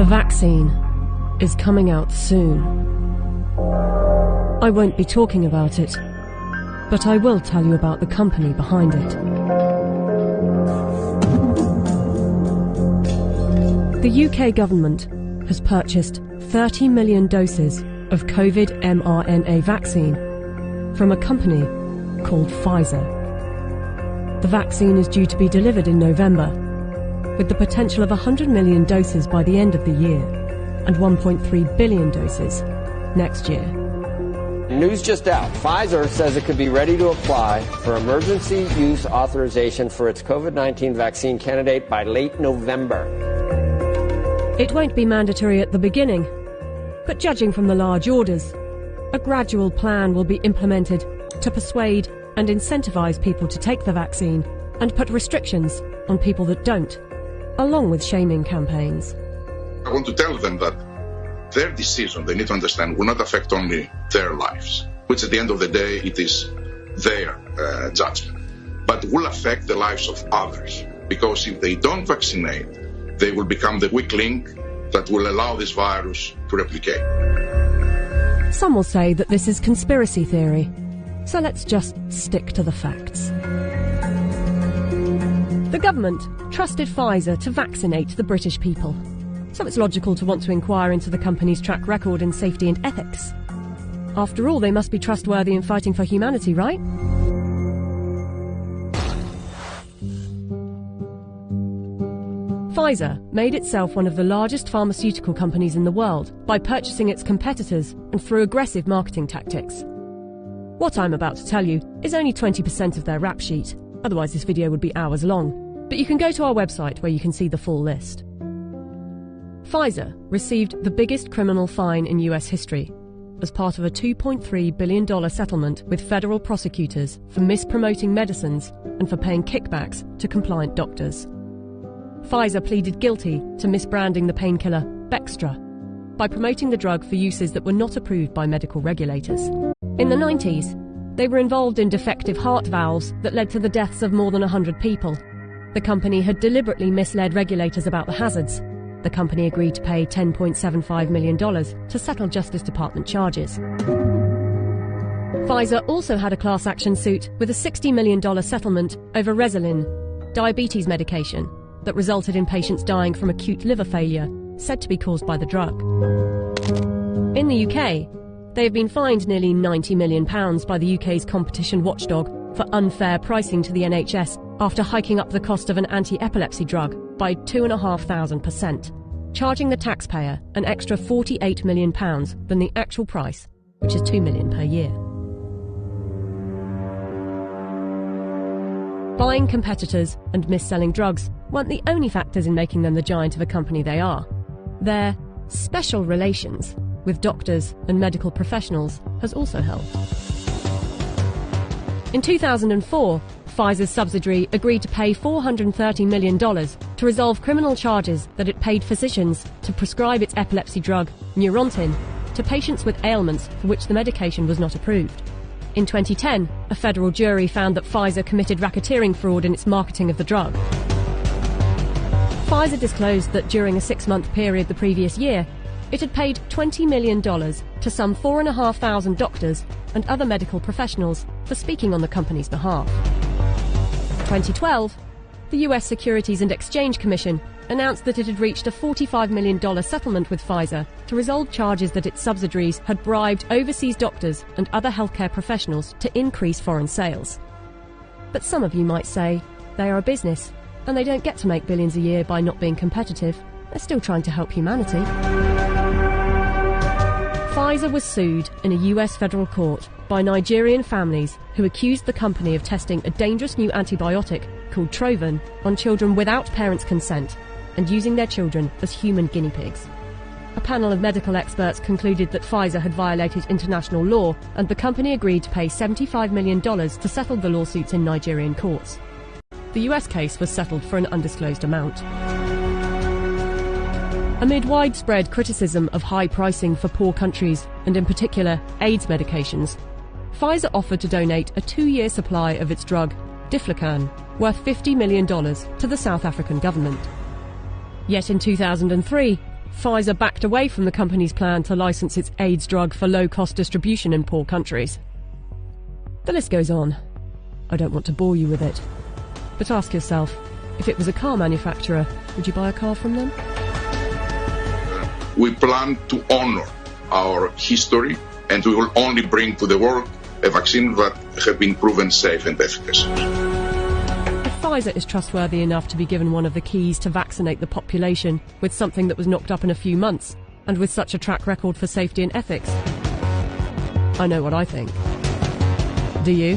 The vaccine is coming out soon. I won't be talking about it, but I will tell you about the company behind it. The UK government has purchased 30 million doses of COVID mRNA vaccine from a company called Pfizer. The vaccine is due to be delivered in November, with the potential of 100 million doses by the end of the year and 1.3 billion doses next year. News just out. Pfizer says it could be ready to apply for emergency use authorization for its COVID-19 vaccine candidate by late November. It won't be mandatory at the beginning, but judging from the large orders, a gradual plan will be implemented to persuade and incentivize people to take the vaccine and put restrictions on people that don't, along with shaming campaigns. I want to tell them that their decision, they need to understand, will not affect only their lives, which at the end of the day, it is their judgment, but will affect the lives of others. Because if they don't vaccinate, they will become the weak link that will allow this virus to replicate. Some will say that this is conspiracy theory, so let's just stick to the facts. The government trusted Pfizer to vaccinate the British people, so it's logical to want to inquire into the company's track record in safety and ethics. After all, they must be trustworthy in fighting for humanity, right? Pfizer made itself one of the largest pharmaceutical companies in the world by purchasing its competitors and through aggressive marketing tactics. What I'm about to tell you is only 20% of their rap sheet, otherwise this video would be hours long, but you can go to our website where you can see the full list. Pfizer received the biggest criminal fine in US history as part of a $2.3 billion settlement with federal prosecutors for mispromoting medicines and for paying kickbacks to compliant doctors. Pfizer pleaded guilty to misbranding the painkiller Bextra by promoting the drug for uses that were not approved by medical regulators. In the 90s, they were involved in defective heart valves that led to the deaths of more than 100 people. The company had deliberately misled regulators about the hazards. The company agreed to pay $10.75 million to settle Justice Department charges. Pfizer also had a class action suit with a $60 million settlement over Resolin, diabetes medication, that resulted in patients dying from acute liver failure, said to be caused by the drug. In the UK, they have been fined nearly £90 million by the UK's competition watchdog for unfair pricing to the NHS after hiking up the cost of an anti-epilepsy drug by 2,500%, charging the taxpayer an extra £48 million than the actual price, which is £2 million per year. Buying competitors and mis-selling drugs weren't the only factors in making them the giant of a company they are. Their special relations with doctors and medical professionals has also helped. In 2004, Pfizer's subsidiary agreed to pay $430 million to resolve criminal charges that it paid physicians to prescribe its epilepsy drug, Neurontin, to patients with ailments for which the medication was not approved. In 2010, a federal jury found that Pfizer committed racketeering fraud in its marketing of the drug. Pfizer disclosed that during a 6-month period the previous year, it had paid $20 million to some 4,500 doctors and other medical professionals for speaking on the company's behalf. In 2012, the US Securities and Exchange Commission announced that it had reached a $45 million settlement with Pfizer to resolve charges that its subsidiaries had bribed overseas doctors and other healthcare professionals to increase foreign sales. But some of you might say they are a business and they don't get to make billions a year by not being competitive. They're still trying to help humanity. Pfizer was sued in a US federal court by Nigerian families who accused the company of testing a dangerous new antibiotic called Trovan on children without parents' consent and using their children as human guinea pigs. A panel of medical experts concluded that Pfizer had violated international law, and the company agreed to pay $75 million to settle the lawsuits in Nigerian courts. The US case was settled for an undisclosed amount. Amid widespread criticism of high pricing for poor countries, and in particular AIDS medications, Pfizer offered to donate a 2-year supply of its drug, Diflucan, worth $50 million to the South African government. Yet in 2003, Pfizer backed away from the company's plan to license its AIDS drug for low-cost distribution in poor countries. The list goes on. I don't want to bore you with it. But ask yourself, if it was a car manufacturer, would you buy a car from them? We plan to honor our history, and we will only bring to the world a vaccine that has been proven safe and efficacious. If Pfizer is trustworthy enough to be given one of the keys to vaccinate the population with something that was knocked up in a few months, and with such a track record for safety and ethics, I know what I think. Do you?